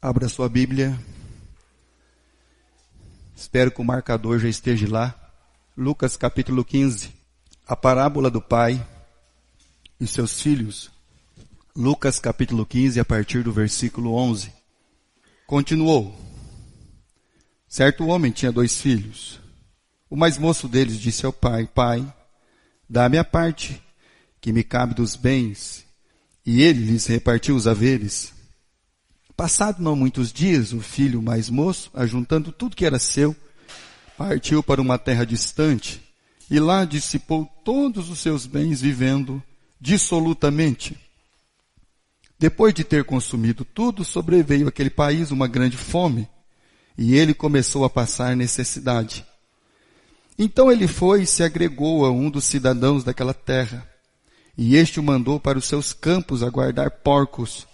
Abra sua Bíblia. Espero que o marcador já esteja lá. Lucas capítulo 15. A parábola do pai e seus filhos. Lucas capítulo 15, a partir do versículo 11. Continuou. Certo homem tinha 2 filhos. O mais moço deles disse ao pai: Pai, dá-me a parte que me cabe dos bens. E ele lhes repartiu os haveres. Passado não muitos dias, o filho mais moço, ajuntando tudo que era seu, partiu para uma terra distante e lá dissipou todos os seus bens, vivendo dissolutamente. Depois de ter consumido tudo, sobreveio àquele país uma grande fome, e ele começou a passar necessidade. Então ele foi e se agregou a um dos cidadãos daquela terra, e este o mandou para os seus campos a guardar porcos.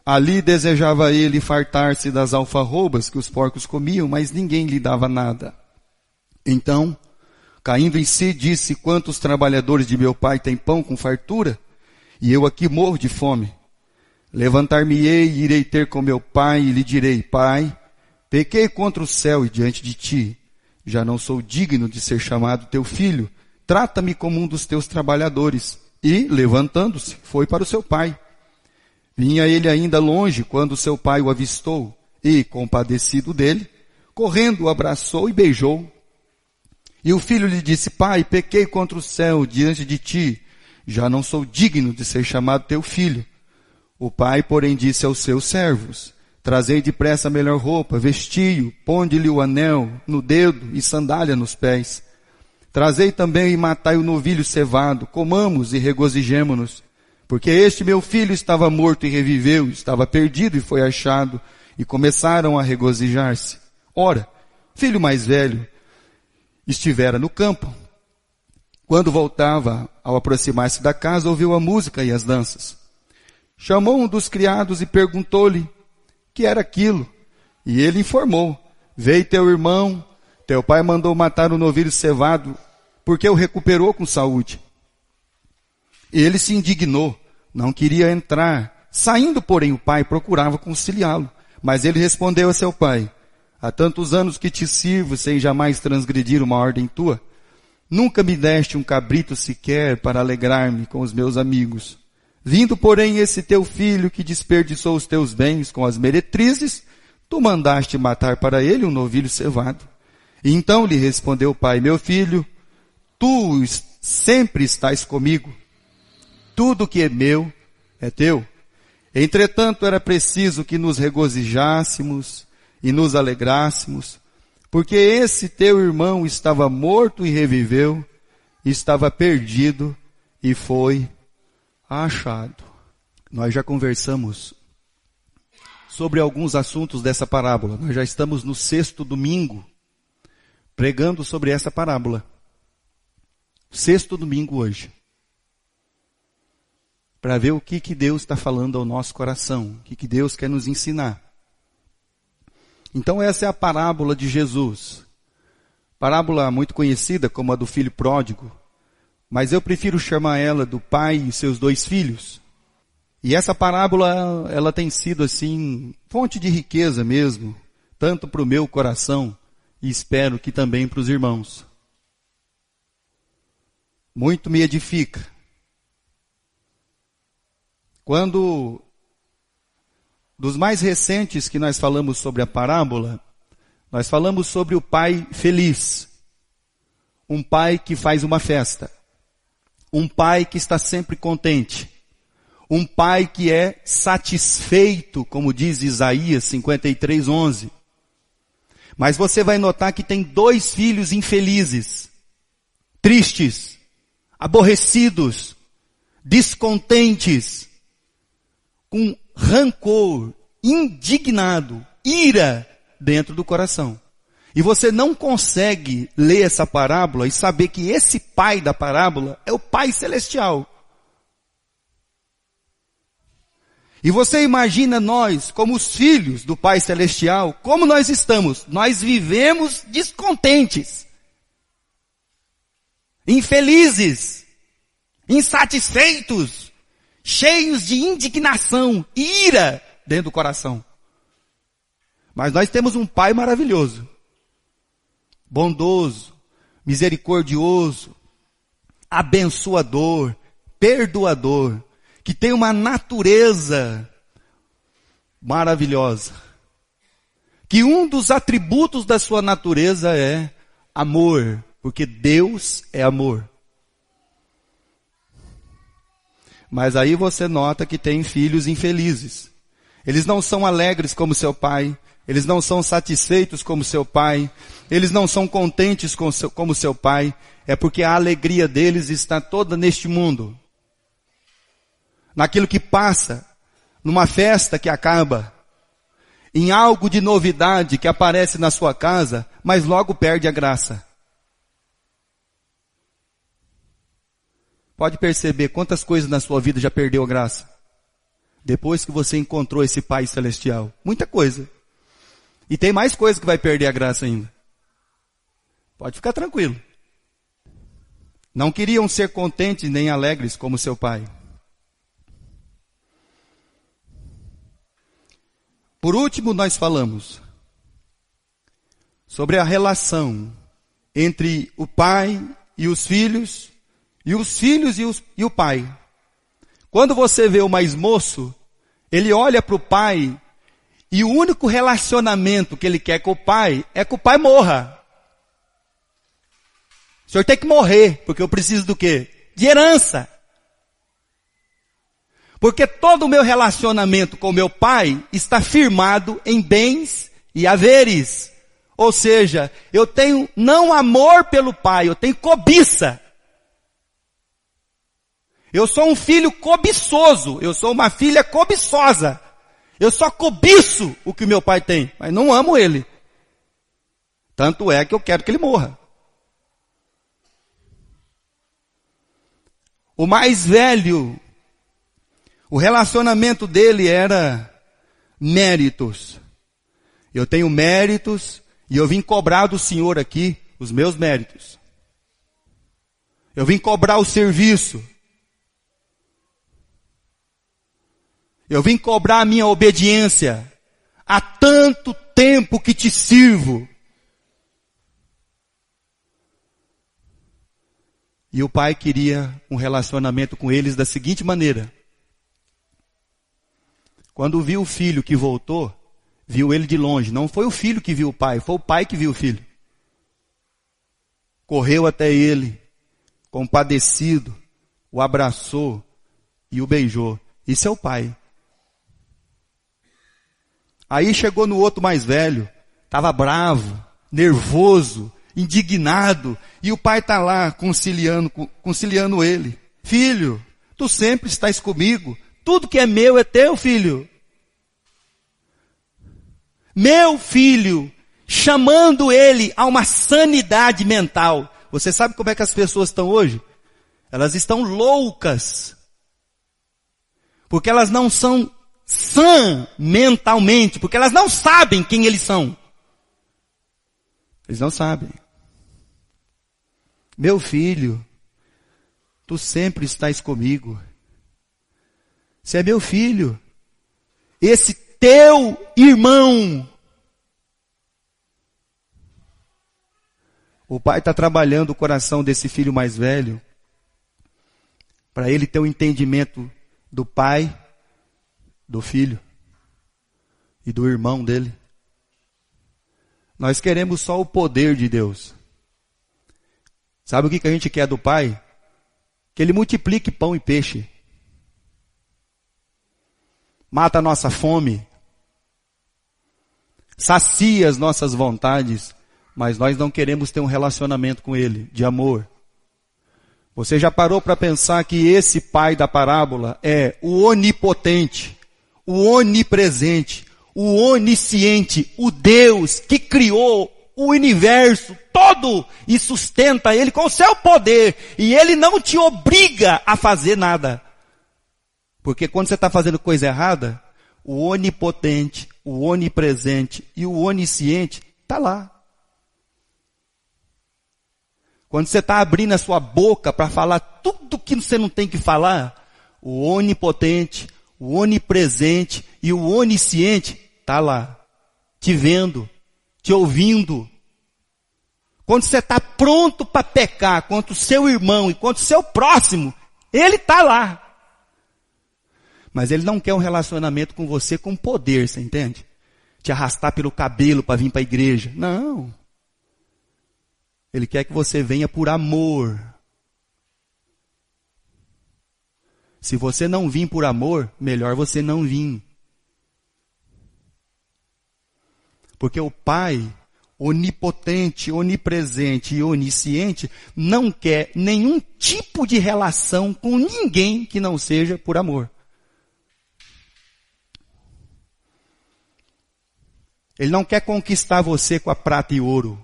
Ali desejava ele fartar-se das alfarrobas que os porcos comiam, mas ninguém lhe dava nada. Então, caindo em si, disse: Quantos trabalhadores de meu pai têm pão com fartura? E eu aqui morro de fome. Levantar-me-ei e irei ter com meu pai, e lhe direi: Pai, pequei contra o céu e diante de ti. Já não sou digno de ser chamado teu filho. Trata-me como um dos teus trabalhadores. E, levantando-se, foi para o seu pai. Vinha ele ainda longe quando seu pai o avistou e, compadecido dele, correndo o abraçou e beijou. E o filho lhe disse: Pai, pequei contra o céu diante de ti, já não sou digno de ser chamado teu filho. O pai, porém, disse aos seus servos: Trazei depressa a melhor roupa, vestiu, ponde-lhe o anel no dedo e sandália nos pés. Trazei também e matai o novilho cevado, comamos e regozijemo-nos. Porque este meu filho estava morto e reviveu, estava perdido e foi achado, e começaram a regozijar-se. Ora, filho mais velho estivera no campo. Quando voltava, ao aproximar-se da casa, ouviu a música e as danças. Chamou um dos criados e perguntou-lhe que era aquilo. E ele informou: Veio teu irmão, teu pai mandou matar o novilho cevado, porque o recuperou com saúde. Ele se indignou, não queria entrar. Saindo, porém, o pai procurava conciliá-lo. Mas ele respondeu a seu pai: Há tantos anos que te sirvo, sem jamais transgredir uma ordem tua. Nunca me deste um cabrito sequer para alegrar-me com os meus amigos. Vindo, porém, esse teu filho que desperdiçou os teus bens com as meretrizes, tu mandaste matar para ele um novilho cevado. E então lhe respondeu o pai: Meu filho, tu sempre estás comigo. Tudo que é meu é teu. Entretanto, era preciso que nos regozijássemos e nos alegrássemos, porque esse teu irmão estava morto e reviveu, estava perdido e foi achado. Nós já conversamos sobre alguns assuntos dessa parábola. Nós já estamos no 6º domingo pregando sobre essa parábola. 6º domingo hoje. Para ver o que Deus está falando ao nosso coração, o que Deus quer nos ensinar. Então essa é a parábola de Jesus. Parábola muito conhecida como a do filho pródigo, mas eu prefiro chamar ela do pai e seus 2 filhos. E essa parábola, ela tem sido assim, fonte de riqueza mesmo, tanto para o meu coração e espero que também para os irmãos. Muito me edifica. Quando, dos mais recentes que nós falamos sobre a parábola, nós falamos sobre o pai feliz. Um pai que faz uma festa. Um pai que está sempre contente. Um pai que é satisfeito, como diz Isaías 53:11. Mas você vai notar que tem 2 filhos infelizes, tristes, aborrecidos, descontentes, com rancor, indignado, ira dentro do coração. E você não consegue ler essa parábola e saber que esse pai da parábola é o Pai Celestial. E você imagina nós, como os filhos do Pai Celestial, como nós estamos? Nós vivemos descontentes, infelizes, insatisfeitos, cheios de indignação, ira dentro do coração. Mas nós temos um Pai maravilhoso, bondoso, misericordioso, abençoador, perdoador, que tem uma natureza maravilhosa. Que um dos atributos da sua natureza é amor, porque Deus é amor. Mas aí você nota que tem filhos infelizes. Eles não são alegres como seu pai, eles não são satisfeitos como seu pai, eles não são contentes como seu pai, é porque a alegria deles está toda neste mundo. Naquilo que passa, numa festa que acaba, em algo de novidade que aparece na sua casa, mas logo perde a graça. Pode perceber quantas coisas na sua vida já perdeu a graça? Depois que você encontrou esse Pai Celestial. Muita coisa. E tem mais coisa que vai perder a graça ainda. Pode ficar tranquilo. Não queriam ser contentes nem alegres como seu pai. Por último, nós falamos sobre a relação entre o pai e os filhos e o pai. Quando você vê o mais moço, ele olha para o pai e o único relacionamento que ele quer com o pai é que o pai morra. O senhor tem que morrer, porque eu preciso do quê? De herança. Porque todo o meu relacionamento com meu pai está firmado em bens e haveres. Ou seja, eu tenho não amor pelo pai, eu tenho cobiça. Eu sou um filho cobiçoso, eu sou uma filha cobiçosa. Eu só cobiço o que meu pai tem, mas não amo ele. Tanto é que eu quero que ele morra. O mais velho, o relacionamento dele era méritos. Eu tenho méritos e eu vim cobrar do Senhor aqui os meus méritos. Eu vim cobrar o serviço. Eu vim cobrar a minha obediência. Há tanto tempo que te sirvo. E o pai queria um relacionamento com eles da seguinte maneira. Quando viu o filho que voltou, viu ele de longe. Não foi o filho que viu o pai, foi o pai que viu o filho. Correu até ele, compadecido, o abraçou e o beijou. Isso é o pai. Aí chegou no outro mais velho, estava bravo, nervoso, indignado, e o pai está lá conciliando ele. Filho, tu sempre estás comigo, tudo que é meu é teu, filho. Meu filho, chamando ele a uma sanidade mental. Você sabe como é que as pessoas estão hoje? Elas estão loucas. Porque elas não são sã mentalmente, porque elas não sabem quem eles são. Eles não sabem. Meu filho, tu sempre estás comigo. Você é meu filho. Esse teu irmão. O pai está trabalhando o coração desse filho mais velho, para ele ter um entendimento do pai, do filho e do irmão dele. Nós queremos só o poder de Deus. Sabe o que a gente quer do pai? Que ele multiplique pão e peixe. Mata a nossa fome. Sacia as nossas vontades. Mas nós não queremos ter um relacionamento com ele, de amor. Você já parou para pensar que esse pai da parábola é o onipotente, o onipresente, o onisciente, o Deus que criou o universo todo e sustenta ele com o seu poder. E ele não te obriga a fazer nada. Porque quando você está fazendo coisa errada, o onipotente, o onipresente e o onisciente está lá. Quando você está abrindo a sua boca para falar tudo que você não tem que falar, o onipotente, o onipresente e o onisciente está lá. te vendo, te ouvindo. Quando você está pronto para pecar contra o seu irmão e contra o seu próximo, Ele está lá. Mas Ele não quer um relacionamento com você com poder, você entende? Te arrastar pelo cabelo para vir para a igreja. Não. Ele quer que você venha por amor. Se você não vir por amor, melhor você não vir. Porque o Pai, onipotente, onipresente e onisciente, não quer nenhum tipo de relação com ninguém que não seja por amor. Ele não quer conquistar você com a prata e ouro.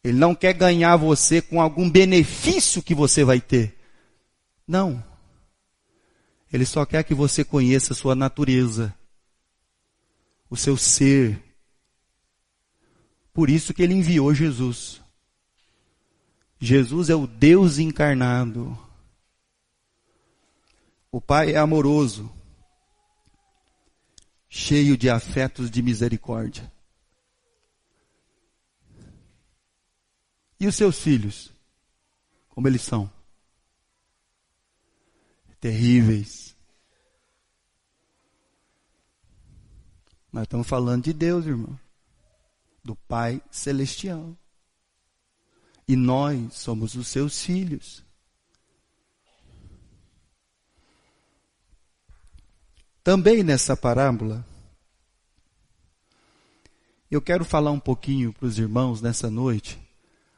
Ele não quer ganhar você com algum benefício que você vai ter. Não. Ele só quer que você conheça a sua natureza, o seu ser. Por isso que Ele enviou Jesus. Jesus é o Deus encarnado. O Pai é amoroso, cheio de afetos de misericórdia. E os seus filhos? Como eles são? Terríveis. Nós estamos falando de Deus, irmão. Do Pai Celestial. E nós somos os seus filhos. Também nessa parábola, eu quero falar um pouquinho para os irmãos nessa noite,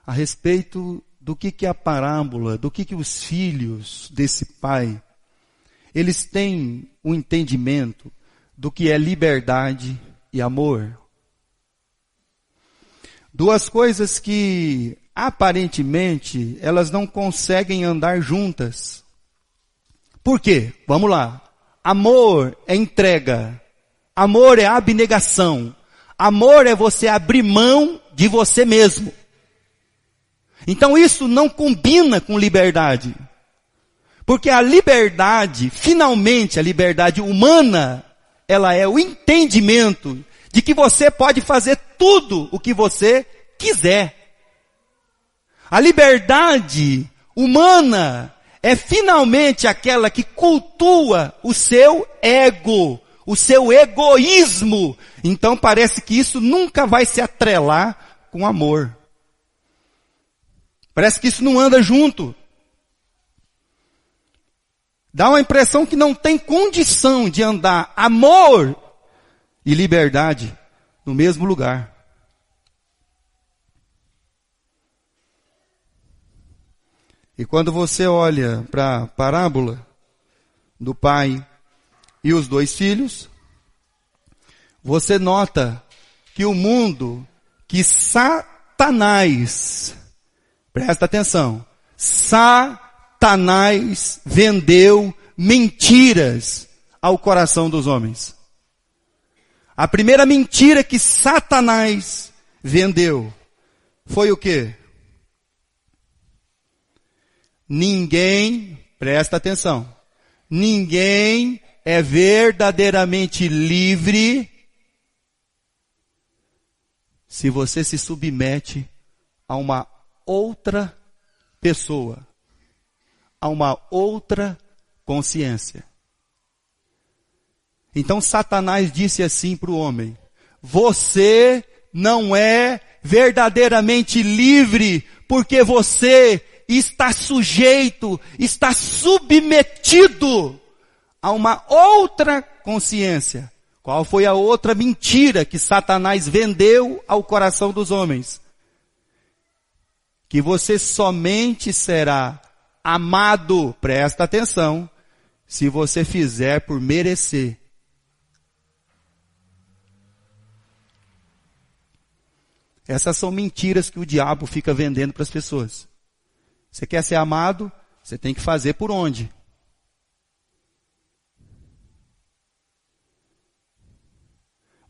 a respeito do que é a parábola, do que os filhos desse pai, eles têm um entendimento do que é liberdade e amor. Duas coisas que, aparentemente, elas não conseguem andar juntas. Por quê? Vamos lá. Amor é entrega. Amor é abnegação. Amor é você abrir mão de você mesmo. Então isso não combina com liberdade. Porque a liberdade, finalmente a liberdade humana, ela é o entendimento de que você pode fazer tudo o que você quiser. A liberdade humana é finalmente aquela que cultua o seu ego, o seu egoísmo. Então parece que isso nunca vai se atrelar com amor. Parece que isso não anda junto. Dá uma impressão que não tem condição de andar amor e liberdade no mesmo lugar. E quando você olha para a parábola do pai e os dois filhos, você nota que o mundo que Satanás, presta atenção, Satanás vendeu mentiras ao coração dos homens. A primeira mentira que Satanás vendeu foi o quê? Ninguém, presta atenção, ninguém é verdadeiramente livre se você se submete a uma outra pessoa, a uma outra consciência. Então Satanás disse assim para o homem: você não é verdadeiramente livre porque você está sujeito, está submetido a uma outra consciência. Qual foi a outra mentira que Satanás vendeu ao coração dos homens? Que você somente será amado, presta atenção, se você fizer por merecer. Essas são mentiras que o diabo fica vendendo para as pessoas. Você quer ser amado? Você tem que fazer por onde?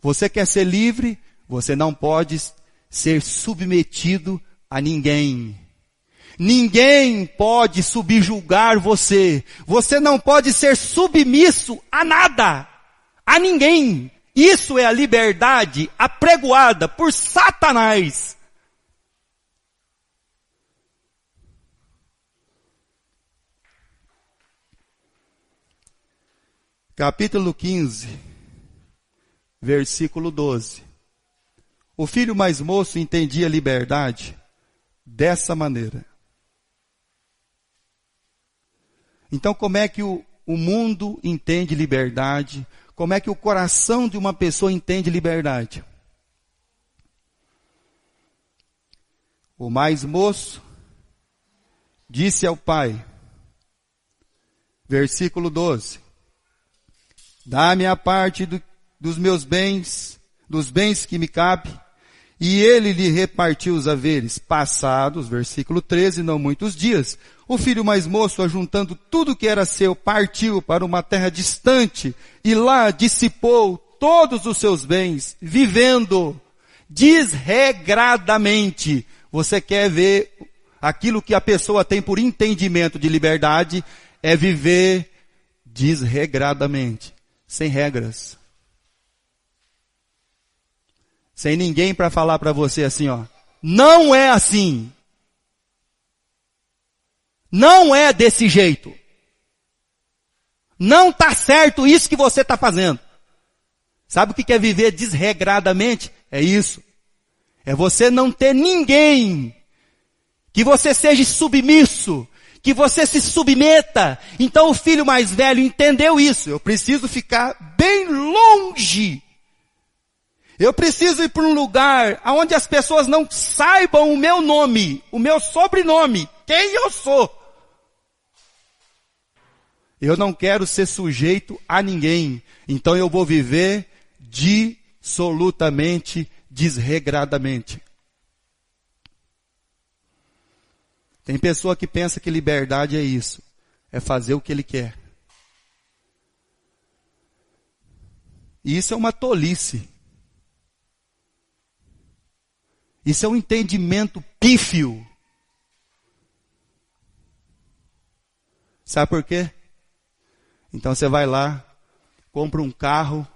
Você quer ser livre? Você não pode ser submetido a ninguém. Ninguém pode subjugar você. Você não pode ser submisso a nada, a ninguém. Isso é a liberdade apregoada por Satanás. Capítulo 15, versículo 12. O filho mais moço entendia liberdade dessa maneira. Então, como é que o mundo entende liberdade? Como é que o coração de uma pessoa entende liberdade? O mais moço disse ao pai, versículo 12, dá-me a parte dos meus bens, dos bens que me cabe. E ele lhe repartiu os haveres. Passados, versículo 13, não muitos dias, o filho mais moço, ajuntando tudo que era seu, partiu para uma terra distante e lá dissipou todos os seus bens, vivendo desregradamente. Você quer ver aquilo que a pessoa tem por entendimento de liberdade? É viver desregradamente, sem regras. Sem ninguém para falar para você assim, ó. Não é assim. Não é desse jeito. Não está certo isso que você está fazendo. Sabe o que é viver desregradamente? É isso. É você não ter ninguém. Que você seja submisso. Que você se submeta. Então o filho mais velho entendeu isso. Eu preciso ficar bem longe. Eu preciso ir para um lugar onde as pessoas não saibam o meu nome, o meu sobrenome, quem eu sou. Eu não quero ser sujeito a ninguém, então eu vou viver dissolutamente, desregradamente. Tem pessoa que pensa que liberdade é isso, é fazer o que ele quer. E isso é uma tolice. Isso é um entendimento pífio. Sabe por quê? Então você vai lá, compra um carro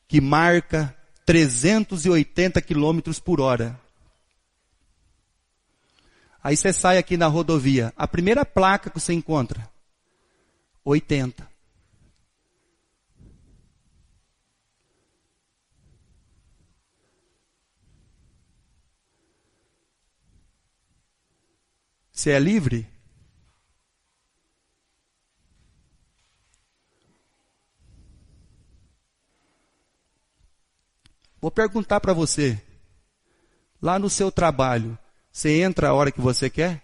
que marca 380 quilômetros por hora. Aí você sai aqui na rodovia, a primeira placa que você encontra, 80. Você é livre? Vou perguntar para você. Lá no seu trabalho, você entra a hora que você quer?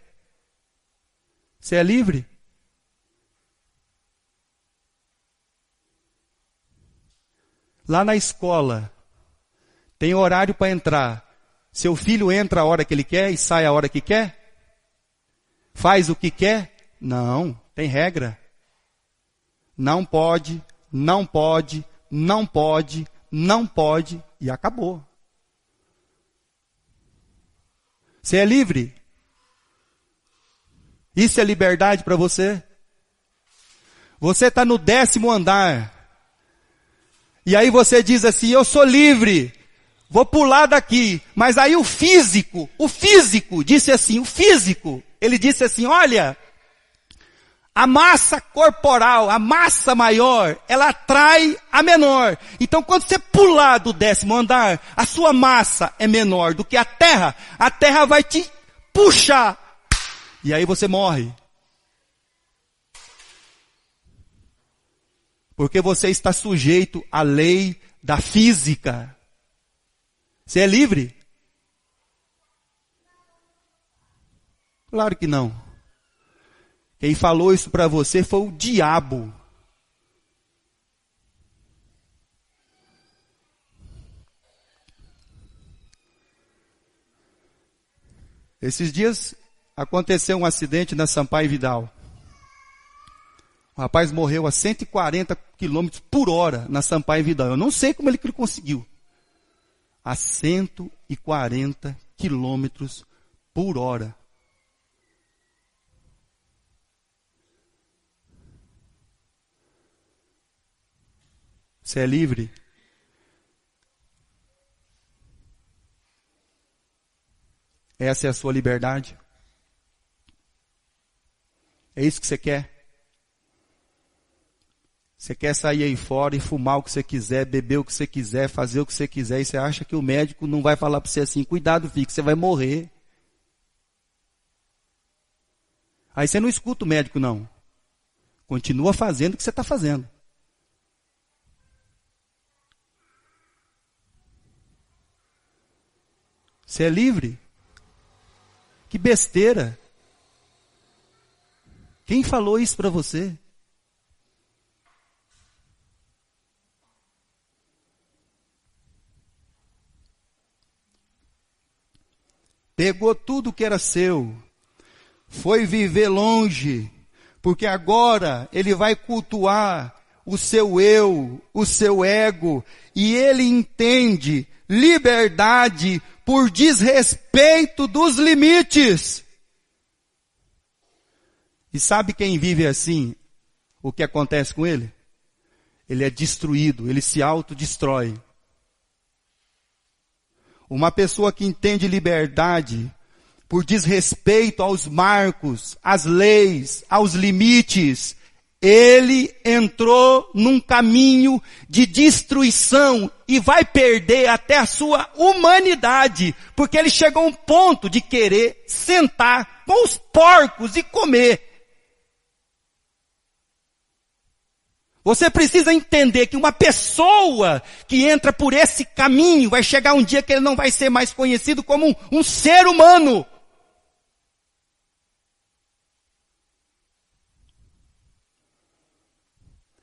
Você é livre? Lá na escola, tem horário para entrar. Seu filho entra a hora que ele quer e sai a hora que quer? Faz o que quer? Não, tem regra. Não pode, não pode, não pode, não pode e acabou. Você é livre? Isso é liberdade para você? Você está no 10º andar. E aí você diz assim, eu sou livre. Vou pular daqui. Mas aí o físico disse assim, ele disse assim, olha, a massa corporal, a massa maior, ela atrai a menor. Então quando você pular do 10º andar, a sua massa é menor do que a terra vai te puxar. E aí você morre. Porque você está sujeito à lei da física. Você é livre? Claro que não. Quem falou isso para você foi o diabo. Esses dias aconteceu um acidente na Sampaio Vidal. O rapaz morreu a 140 km por hora na Sampaio Vidal. Eu não sei como ele conseguiu. A 140 km por hora. Você é livre? Essa é a sua liberdade? É isso que você quer? Você quer sair aí fora e fumar o que você quiser, beber o que você quiser, fazer o que você quiser, e você acha que o médico não vai falar para você assim, cuidado, filho, que você vai morrer. Aí você não escuta o médico, não. Continua fazendo o que você está fazendo. Você é livre? Que besteira. Quem falou isso para você? Pegou tudo que era seu, foi viver longe, porque agora ele vai cultuar o seu eu, o seu ego, e ele entende liberdade por desrespeito dos limites. E sabe quem vive assim? O que acontece com ele? Ele é destruído, ele se autodestrói. Uma pessoa que entende liberdade por desrespeito aos marcos, às leis, aos limites, ele entrou num caminho de destruição e vai perder até a sua humanidade, porque ele chegou a um ponto de querer sentar com os porcos e comer. Você precisa entender que uma pessoa que entra por esse caminho vai chegar um dia que ele não vai ser mais conhecido como um ser humano.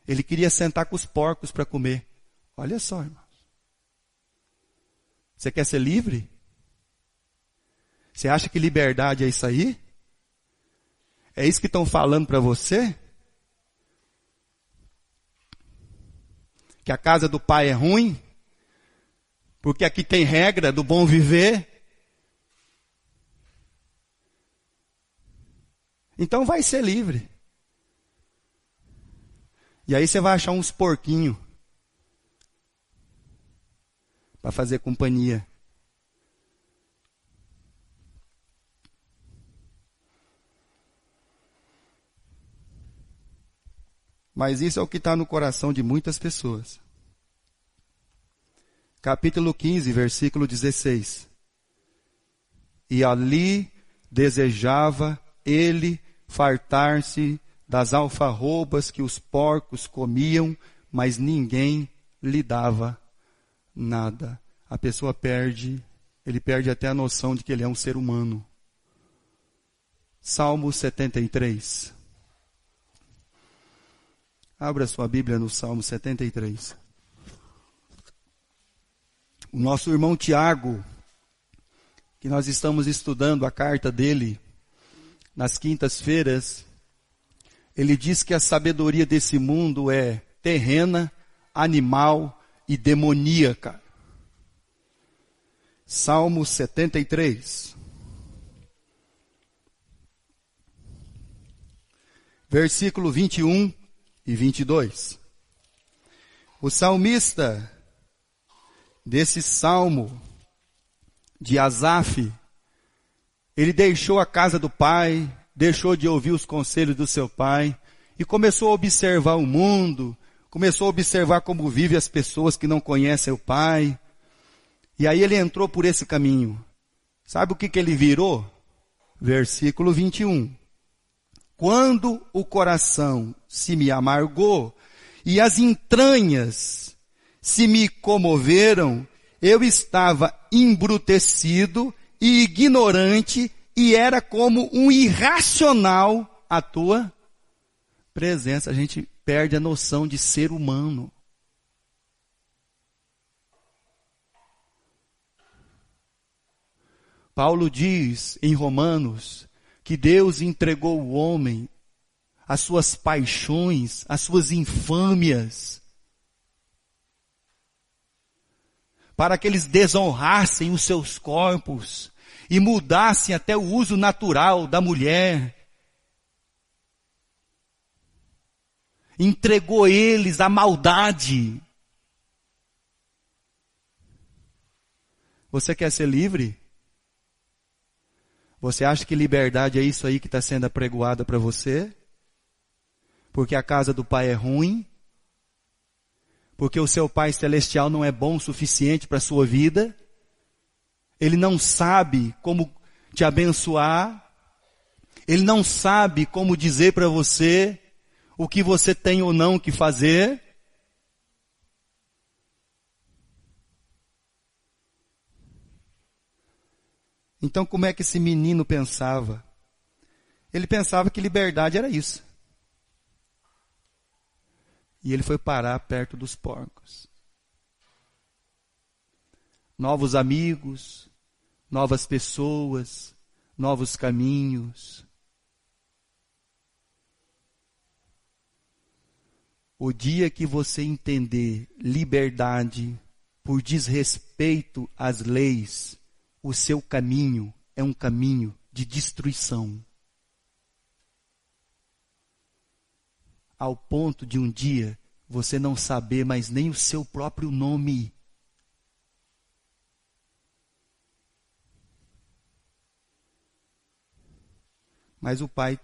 Ele queria sentar com os porcos para comer. Olha só, irmãos. Você quer ser livre? Você acha que liberdade é isso aí? É isso que estão falando para você? Que a casa do pai é ruim? Porque aqui tem regra do bom viver? Então vai ser livre. E aí você vai achar uns porquinhos para fazer companhia. Mas isso é o que está no coração de muitas pessoas. Capítulo 15, versículo 16. E ali desejava ele fartar-se das alfarrobas que os porcos comiam, mas ninguém lhe dava nada. A pessoa ele perde até a noção de que ele é um ser humano. Salmo 73. Abra sua Bíblia no Salmo 73. O nosso irmão Tiago, que nós estamos estudando a carta dele nas quintas-feiras, ele diz que a sabedoria desse mundo é terrena, animal e demoníaca. Salmo 73. Versículo 21 e 22. O salmista desse salmo de Asaf, ele deixou a casa do pai, deixou de ouvir os conselhos do seu pai e começou a observar o mundo, começou a observar como vivem as pessoas que não conhecem o pai. E aí ele entrou por esse caminho. Sabe o que ele virou? Versículo 21. Quando o coração se me amargou e as entranhas se me comoveram, eu estava embrutecido e ignorante e era como um irracional à tua presença. A gente perde a noção de ser humano. Paulo diz em Romanos que Deus entregou o homem às suas paixões, às suas infâmias, para que eles desonrassem os seus corpos e mudassem até o uso natural da mulher. Entregou eles à maldade. Você quer ser livre? Você acha que liberdade é isso aí que está sendo apregoada para você? Porque a casa do Pai é ruim? Porque o seu Pai Celestial não é bom o suficiente para a sua vida? Ele não sabe como te abençoar? Ele não sabe como dizer para você o que você tem ou não que fazer? Então como é que esse menino pensava? Ele pensava que liberdade era isso. E ele foi parar perto dos porcos. Novos amigos, novas pessoas, novos caminhos. O dia que você entender liberdade por desrespeito às leis, o seu caminho é um caminho de destruição. Ao ponto de um dia você não saber mais nem o seu próprio nome. Mas o pai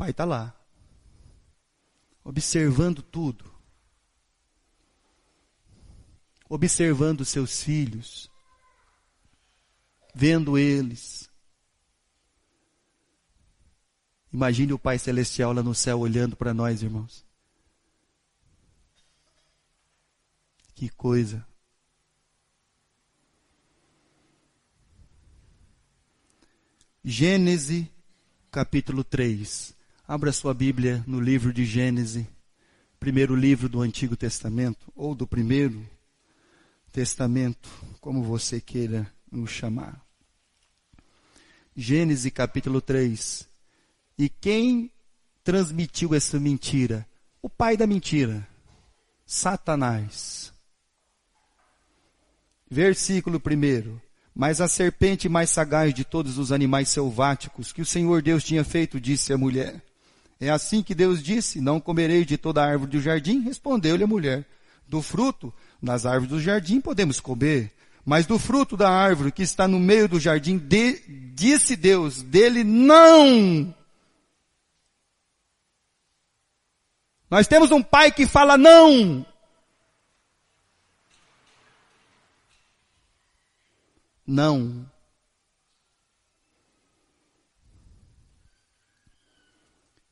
está lá, observando tudo, observando seus filhos, vendo eles. Imagine o Pai Celestial lá no céu olhando para nós, irmãos. Que coisa. Gênesis, capítulo 3. Abra sua Bíblia no livro de Gênesis, primeiro livro do Antigo Testamento, ou do Primeiro Testamento, como você queira nos chamar. Gênesis, capítulo 3. E quem transmitiu essa mentira? O pai da mentira, Satanás. Versículo 1. Mas a serpente mais sagaz de todos os animais selváticos que o Senhor Deus tinha feito, disse à mulher: é assim que Deus disse, não comereis de toda a árvore do jardim? Respondeu-lhe a mulher: do fruto das árvores do jardim podemos comer, mas do fruto da árvore que está no meio do jardim, disse Deus, dele não. Nós temos um pai que fala não. Não.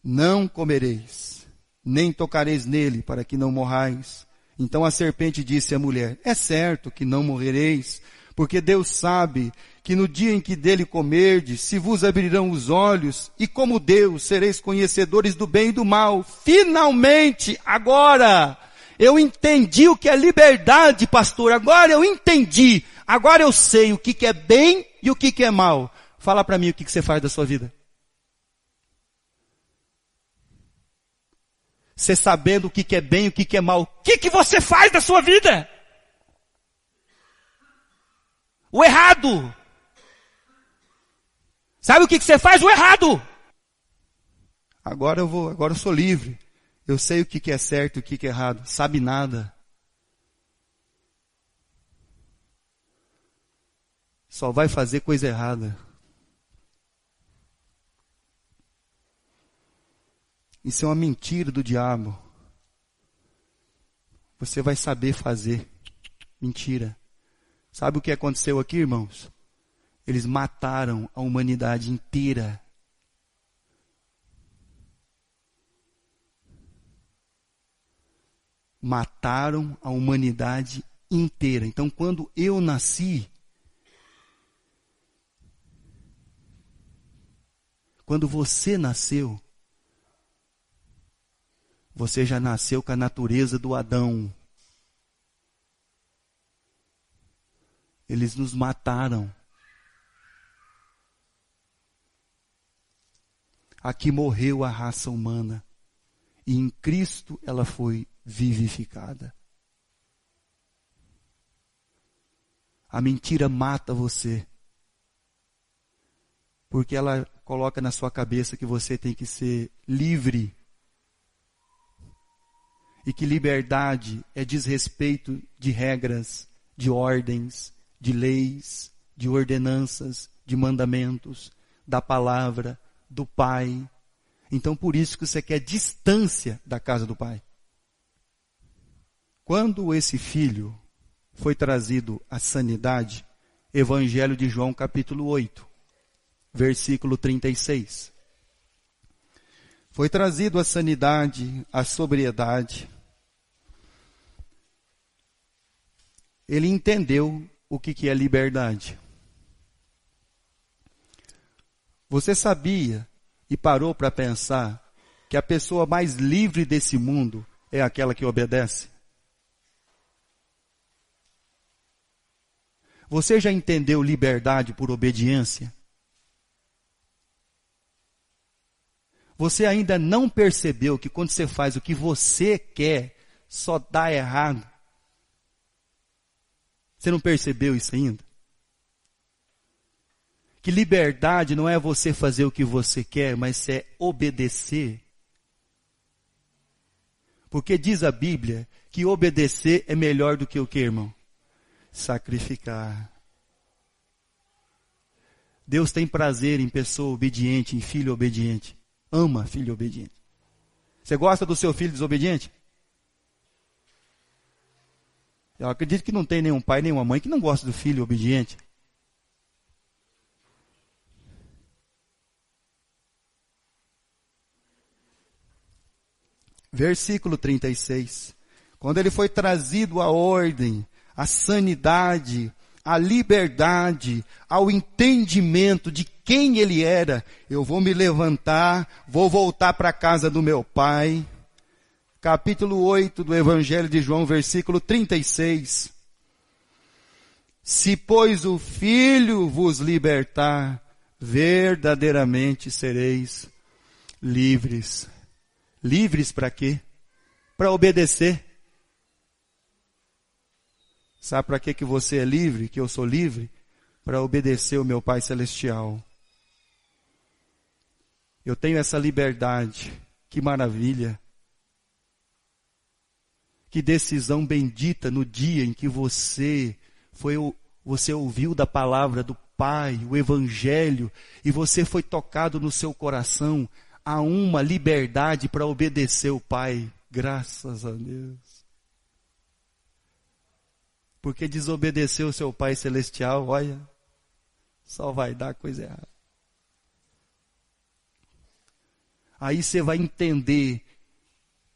Não comereis, nem tocareis nele, para que não morrais. Então a serpente disse à mulher: é certo que não morrereis, porque Deus sabe que no dia em que dele comerdes, se vos abrirão os olhos, e como Deus sereis conhecedores do bem e do mal. Finalmente, agora, eu entendi o que é liberdade, pastor. Agora eu entendi. Agora eu sei o que é bem e o que é mal. Fala para mim o que você faz da sua vida. Você sabendo o que é bem e o que é mal, o que você faz da sua vida? O errado. Sabe o que você faz? O errado. Agora eu sou livre. Eu sei o que é certo e o que é errado. Sabe nada. Só vai fazer coisa errada. Isso é uma mentira do diabo. Você vai saber fazer. Mentira. Sabe o que aconteceu aqui, irmãos? Eles mataram a humanidade inteira. Mataram a humanidade inteira. Então, quando eu nasci, quando você nasceu, você já nasceu com a natureza do Adão. Eles nos mataram. Aqui morreu a raça humana. E em Cristo ela foi vivificada. A mentira mata você. Porque ela coloca na sua cabeça que você tem que ser livre. E que liberdade é desrespeito de regras, de ordens, de leis, de ordenanças, de mandamentos, da palavra, do Pai. Então, por isso que você quer distância da casa do Pai. Quando esse filho foi trazido à sanidade, Evangelho de João, capítulo 8, versículo 36. Foi trazido à sanidade, à sobriedade. Ele entendeu o que é liberdade. Você sabia e parou para pensar que a pessoa mais livre desse mundo é aquela que obedece? Você já entendeu liberdade por obediência? Você ainda não percebeu que quando você faz o que você quer, só dá errado? Você não percebeu isso ainda? Que liberdade não é você fazer o que você quer, mas é obedecer. Porque diz a Bíblia que obedecer é melhor do que o que, irmão? Sacrificar. Deus tem prazer em pessoa obediente, em filho obediente. Ama filho obediente. Você gosta do seu filho desobediente? Eu acredito que não tem nenhum pai, nenhuma mãe que não gosta do filho obediente. Versículo 36. Quando ele foi trazido à ordem, à sanidade, à liberdade, ao entendimento de quem ele era, eu vou me levantar, vou voltar para a casa do meu pai. Capítulo 8 do Evangelho de João, versículo 36. Se, pois, o Filho vos libertar, verdadeiramente sereis livres. Livres para quê? Para obedecer. Sabe para que você é livre, que eu sou livre? Para obedecer o meu Pai Celestial. Eu tenho essa liberdade. Que maravilha. Que decisão bendita no dia em que você ouviu da palavra do Pai, o Evangelho, e você foi tocado no seu coração a uma liberdade para obedecer o Pai. Graças a Deus. Porque desobedecer o seu Pai Celestial, olha, só vai dar coisa errada. Aí você vai entender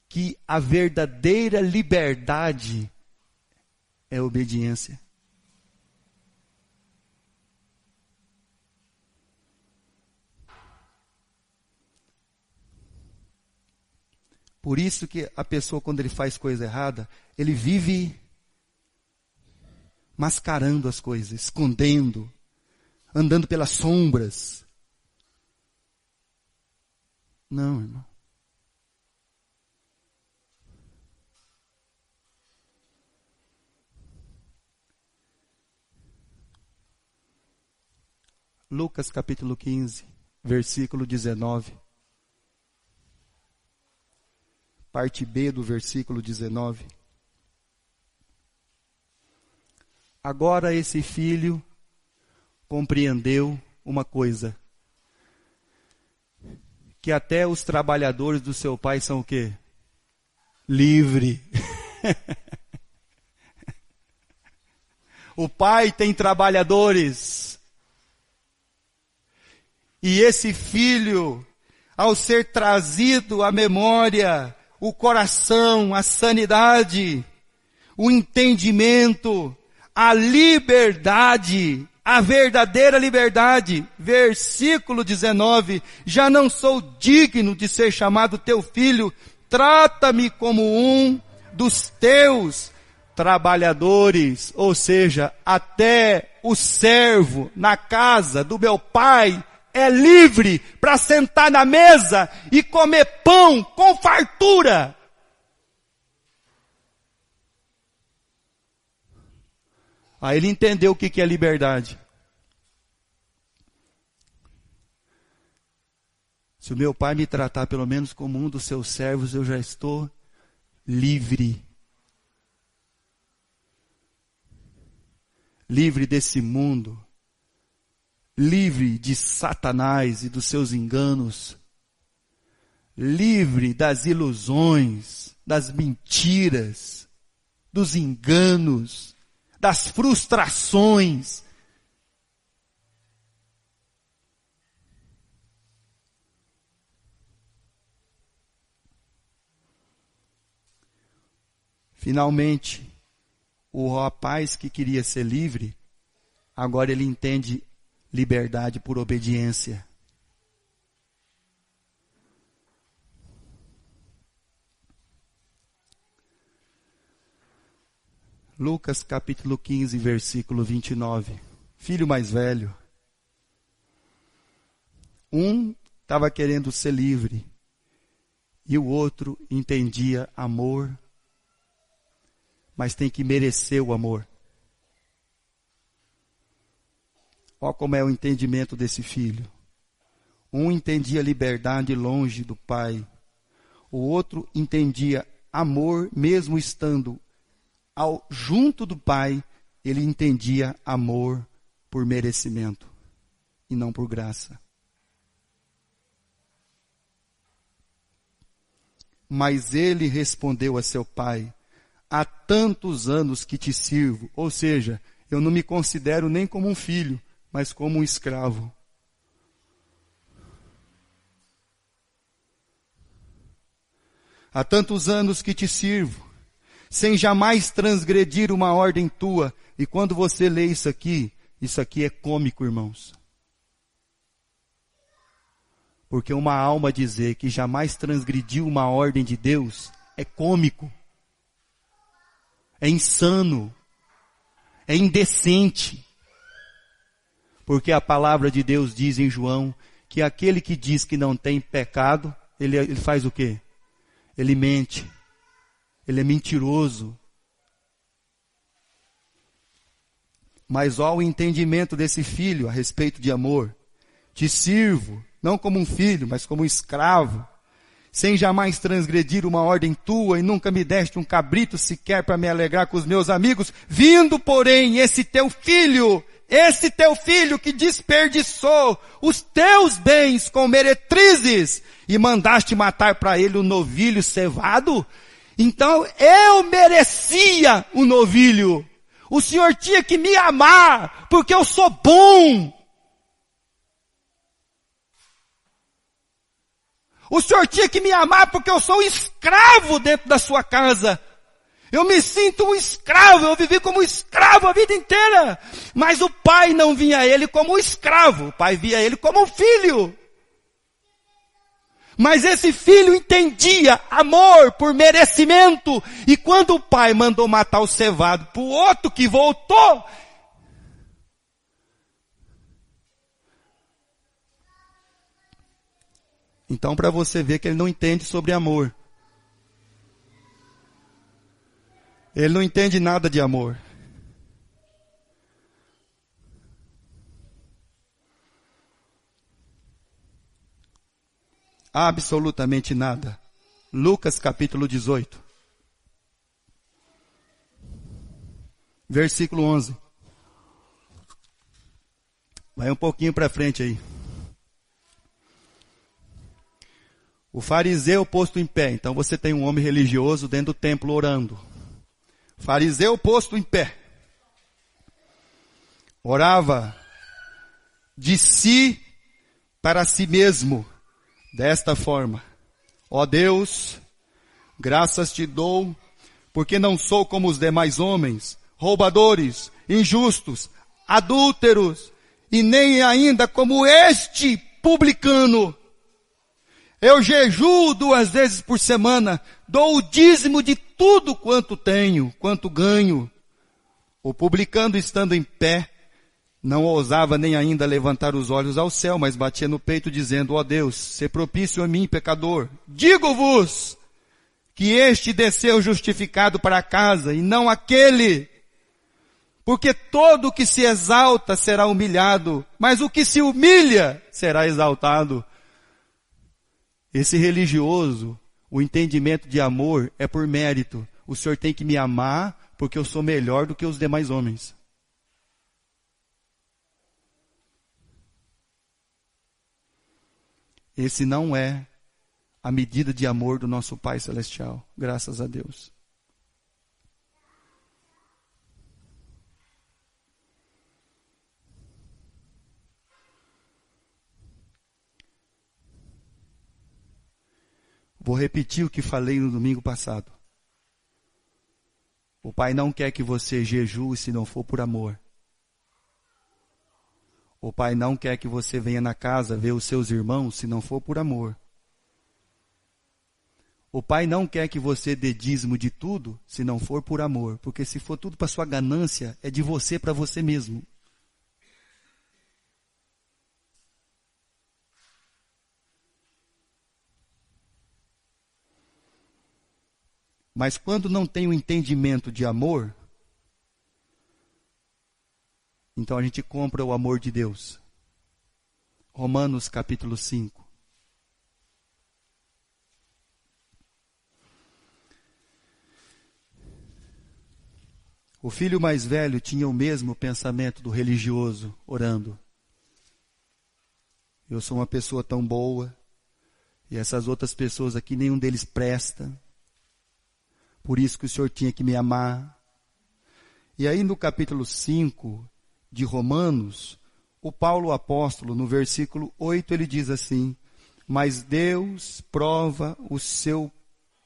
que a verdadeira liberdade é obediência. Por isso que a pessoa, quando ele faz coisa errada, ele vive mascarando as coisas, escondendo, andando pelas sombras. Não, irmão. Lucas capítulo 15, versículo 19. Parte B do versículo 19. Agora esse filho compreendeu uma coisa. Que até os trabalhadores do seu pai são o quê? Livre. O pai tem trabalhadores. E esse filho, ao ser trazido à memória, o coração, a sanidade, o entendimento, a liberdade, a verdadeira liberdade, versículo 19, já não sou digno de ser chamado teu filho, trata-me como um dos teus trabalhadores, ou seja, até o servo na casa do meu pai é livre para sentar na mesa e comer pão com fartura. Aí ele entendeu o que é liberdade. Se o meu pai me tratar pelo menos como um dos seus servos, eu já estou livre. livre desse mundo, livre de Satanás e dos seus enganos, livre das ilusões, das mentiras, dos enganos, das frustrações. Finalmente, o rapaz que queria ser livre, agora ele entende liberdade por obediência. Lucas capítulo 15, versículo 29. Filho mais velho. Um estava querendo ser livre e o outro entendia amor, mas tem que merecer o amor. Olha como é o entendimento desse filho. Um entendia liberdade longe do pai. O outro entendia amor mesmo estando junto do pai. Ele entendia amor por merecimento e não por graça. Mas ele respondeu a seu pai: há tantos anos que te sirvo, ou seja, eu não me considero nem como um filho, mas como um escravo. Há tantos anos que te sirvo, sem jamais transgredir uma ordem tua. E quando você lê isso aqui é cômico, irmãos. Porque uma alma dizer que jamais transgrediu uma ordem de Deus é cômico. É insano, é indecente. Porque a palavra de Deus diz em João que aquele que diz que não tem pecado, ele faz o quê? Ele mente, ele é mentiroso. Mas olha o entendimento desse filho a respeito de amor. Te sirvo, não como um filho, mas como um escravo, sem jamais transgredir uma ordem tua, e nunca me deste um cabrito sequer para me alegrar com os meus amigos. Vindo, porém, esse teu filho que desperdiçou os teus bens com meretrizes, e mandaste matar para ele um novilho cevado, então eu merecia o novilho. O Senhor tinha que me amar, porque eu sou bom. O Senhor tinha que me amar porque eu sou um escravo dentro da sua casa. Eu me sinto um escravo, eu vivi como escravo a vida inteira. Mas o pai não via a ele como um escravo, o pai via ele como um filho. Mas esse filho entendia amor por merecimento. E quando o pai mandou matar o cevado para o outro que voltou, então, para você ver que ele não entende sobre amor. Ele não entende nada de amor. Absolutamente nada. Lucas capítulo 18. Versículo 11. Vai um pouquinho para frente aí. O fariseu posto em pé. Então você tem um homem religioso dentro do templo orando. Fariseu posto em pé. Orava de si para si mesmo, desta forma: ó Deus, graças te dou, porque não sou como os demais homens, roubadores, injustos, adúlteros, e nem ainda como este publicano. Eu jejuo 2 vezes por semana, dou o dízimo de tudo quanto tenho, quanto ganho. O publicano, estando em pé, não ousava nem ainda levantar os olhos ao céu, mas batia no peito dizendo: ó Deus, sê propício a mim, pecador. Digo-vos que este desceu justificado para casa, e não aquele. Porque todo o que se exalta será humilhado, mas o que se humilha será exaltado. Esse religioso, o entendimento de amor é por mérito. O Senhor tem que me amar porque eu sou melhor do que os demais homens. Esse não é a medida de amor do nosso Pai Celestial, graças a Deus. Vou repetir o que falei no domingo passado. O Pai não quer que você jejue se não for por amor. O Pai não quer que você venha na casa ver os seus irmãos se não for por amor. O Pai não quer que você dê dízimo de tudo se não for por amor. Porque se for tudo para sua ganância, é de você para você mesmo. Mas quando não tem o entendimento de amor, então a gente compra o amor de Deus. Romanos capítulo 5. O filho mais velho tinha o mesmo pensamento do religioso, orando. Eu sou uma pessoa tão boa, e essas outras pessoas aqui, nenhum deles presta. Por isso que o Senhor tinha que me amar. E aí no capítulo 5 de Romanos, o Paulo apóstolo, no versículo 8, ele diz assim: mas Deus prova o seu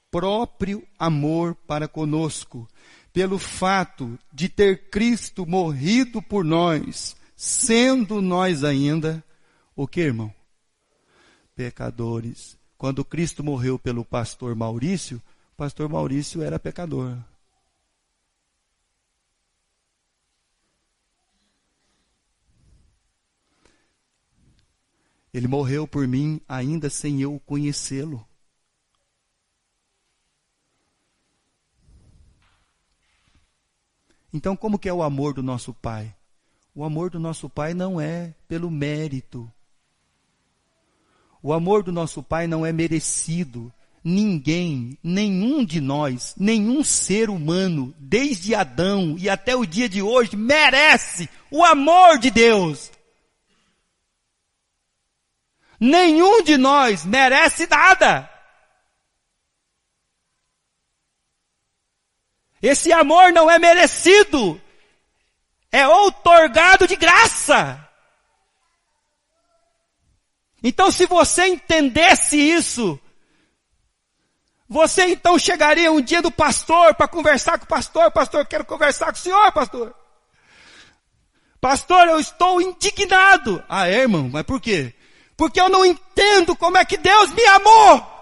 próprio amor para conosco, pelo fato de ter Cristo morrido por nós, sendo nós ainda, o que, irmão? Pecadores. Quando Cristo morreu pelo pastor Maurício era pecador. Ele morreu por mim ainda sem eu conhecê-lo. Então, como que é o amor do nosso Pai? O amor do nosso Pai não é pelo mérito. O amor do nosso Pai não é merecido. Ninguém, nenhum de nós, nenhum ser humano, desde Adão e até o dia de hoje, merece o amor de Deus. Nenhum de nós merece nada. Esse amor não é merecido, é outorgado de graça. Então, se você entendesse isso, você então chegaria um dia do pastor para conversar com o pastor. Pastor, quero conversar com o senhor, pastor. Pastor, eu estou indignado. Ah, é, irmão? Mas por quê? Porque eu não entendo como é que Deus me amou.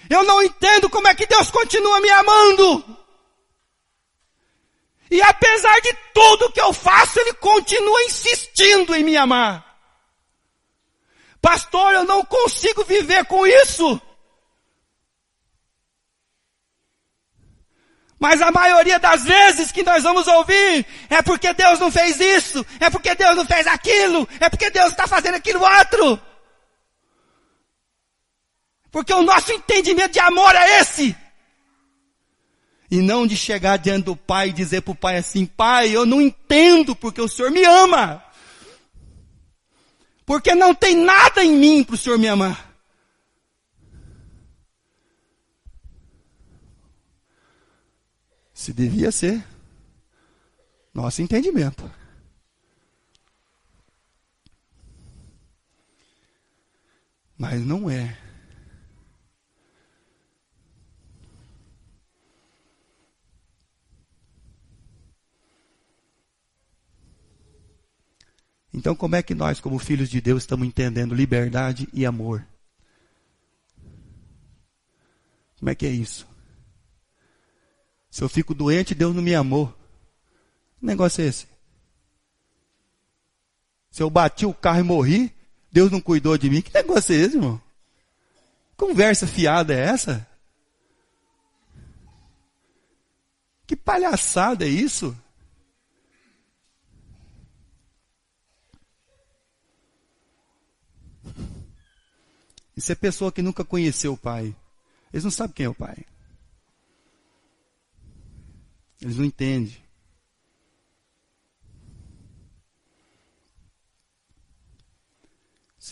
Eu não entendo como é que Deus continua me amando. E apesar de tudo que eu faço, Ele continua insistindo em me amar. Pastor, eu não consigo viver com isso. Mas a maioria das vezes que nós vamos ouvir é porque Deus não fez isso, é porque Deus não fez aquilo, é porque Deus está fazendo aquilo outro. Porque o nosso entendimento de amor é esse. E não de chegar diante do Pai e dizer para o Pai assim: Pai, eu não entendo porque o Senhor me ama. Porque não tem nada em mim para o Senhor me amar. Se devia ser nosso entendimento. Mas não é. Então, como é que nós, como filhos de Deus, estamos entendendo liberdade e amor? Como é que é isso? Se eu fico doente, Deus não me amou. Que negócio é esse? Se eu bati o carro e morri, Deus não cuidou de mim. Que negócio é esse, irmão? Conversa fiada é essa? Que palhaçada é isso? Isso é pessoa que nunca conheceu o Pai. Eles não sabem quem é o Pai. Eles não entendem.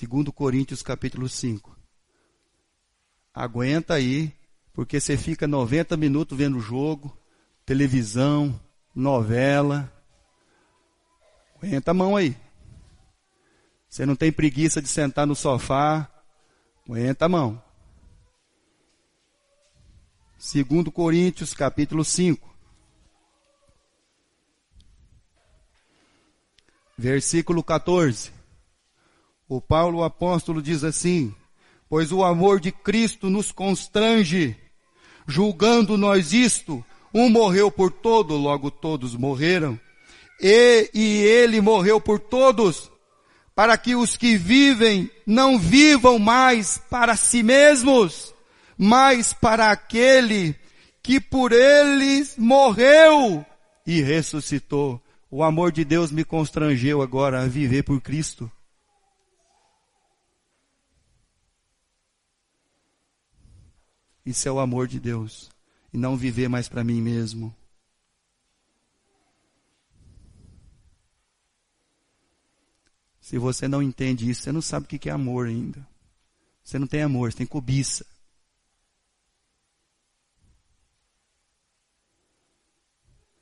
2 Coríntios capítulo 5. Aguenta aí, porque você fica 90 minutos vendo jogo, televisão, novela. Aguenta a mão aí. Você não tem preguiça de sentar no sofá. Aguenta a mão. 2 Coríntios capítulo 5. Versículo 14. O Paulo, o apóstolo, diz assim: pois o amor de Cristo nos constrange, julgando nós isto, um morreu por todo, logo todos morreram. E ele morreu por todos, para que os que vivem não vivam mais para si mesmos, mas para aquele que por eles morreu e ressuscitou. O amor de Deus me constrangeu agora a viver por Cristo. Isso é o amor de Deus. E não viver mais para mim mesmo. Se você não entende isso, você não sabe o que é amor ainda. Você não tem amor, você tem cobiça.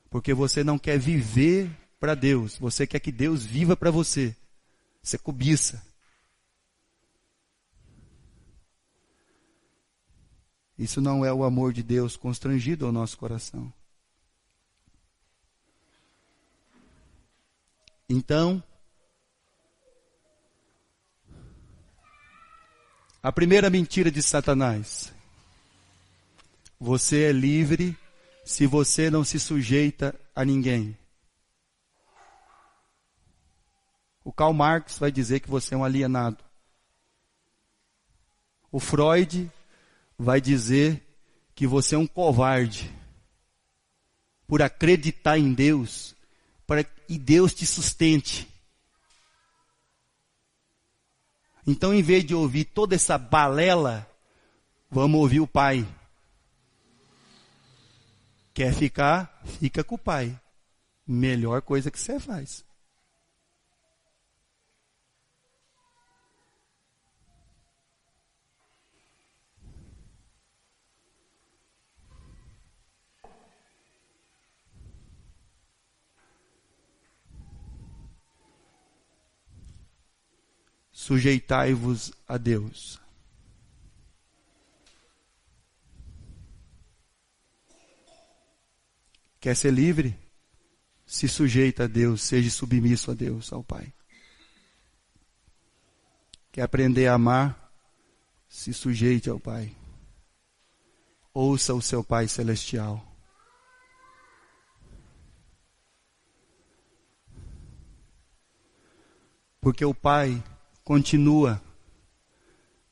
Porque você não quer viver para Deus. Você quer que Deus viva para você. Você cobiça. Isso não é o amor de Deus constrangido ao nosso coração. Então, a primeira mentira de Satanás: você é livre se você não se sujeita a ninguém. O Karl Marx vai dizer que você é um alienado. O Freud vai dizer que você é um covarde por acreditar em Deus, para que Deus te sustente. Então, em vez de ouvir toda essa balela, vamos ouvir o Pai. Quer ficar? Fica com o Pai. Melhor coisa que você faz. Sujeitai-vos a Deus. Quer ser livre? Se sujeita a Deus, seja submisso a Deus, ao Pai. Quer aprender a amar? Se sujeite ao Pai. Ouça o seu Pai celestial. Porque o Pai continua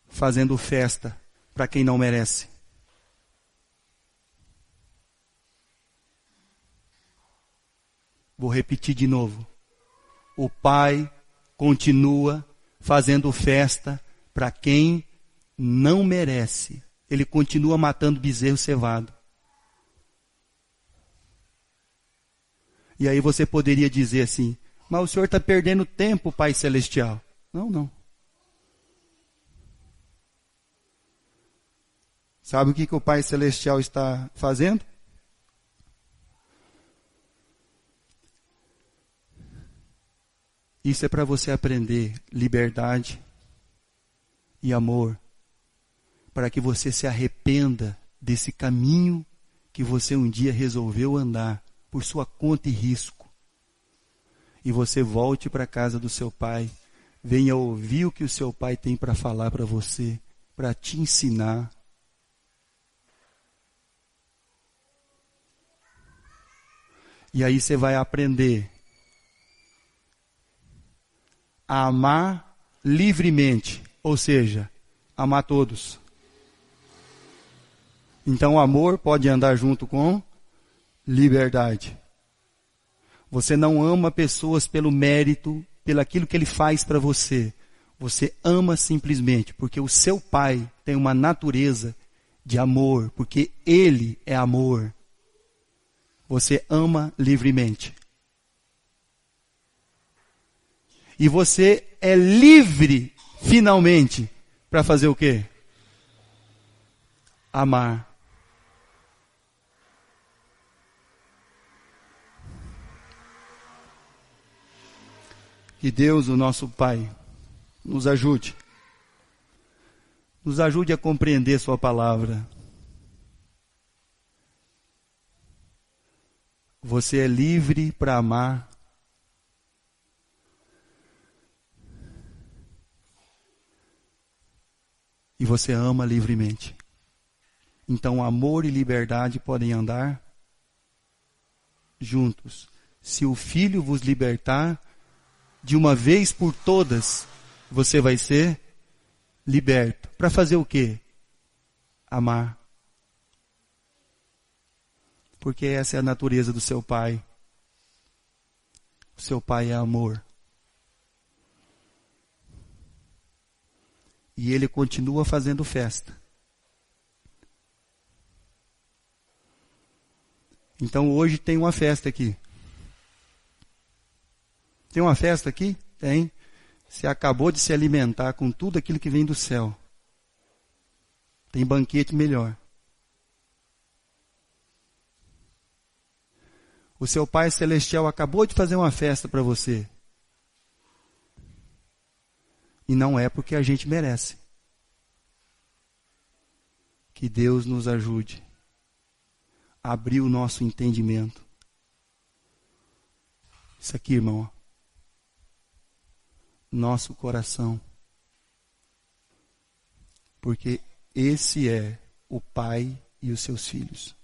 fazendo festa para quem não merece. Vou repetir de novo. O Pai continua fazendo festa para quem não merece. Ele continua matando bezerro cevado. E aí você poderia dizer assim: mas o senhor está perdendo tempo, Pai Celestial. Não, não. Sabe o que o Pai Celestial está fazendo? Isso é para você aprender liberdade e amor, para que você se arrependa desse caminho que você um dia resolveu andar por sua conta e risco. E você volte para a casa do seu pai, venha ouvir o que o seu pai tem para falar para você, para te ensinar. E aí você vai aprender a amar livremente, ou seja, amar todos. Então o amor pode andar junto com liberdade. Você não ama pessoas pelo mérito, pelo aquilo que ele faz para você. Você ama simplesmente porque o seu pai tem uma natureza de amor, porque ele é amor. Você ama livremente. E você é livre finalmente, para fazer o quê? Amar. Que Deus, o nosso Pai, nos ajude. Nos ajude a compreender sua palavra. Você é livre para amar. E você ama livremente. Então, amor e liberdade podem andar juntos. Se o Filho vos libertar, de uma vez por todas, você vai ser liberto. Para fazer o quê? Amar. Porque essa é a natureza do seu Pai. O seu Pai é amor. E Ele continua fazendo festa. Então hoje tem uma festa aqui. Tem uma festa aqui? Tem. Você acabou de se alimentar com tudo aquilo que vem do céu. Tem banquete melhor. O seu Pai Celestial acabou de fazer uma festa para você. E não é porque a gente merece. Que Deus nos ajude a abrir o nosso entendimento. Isso aqui, irmão. Nosso coração. Porque esse é o Pai e os seus filhos.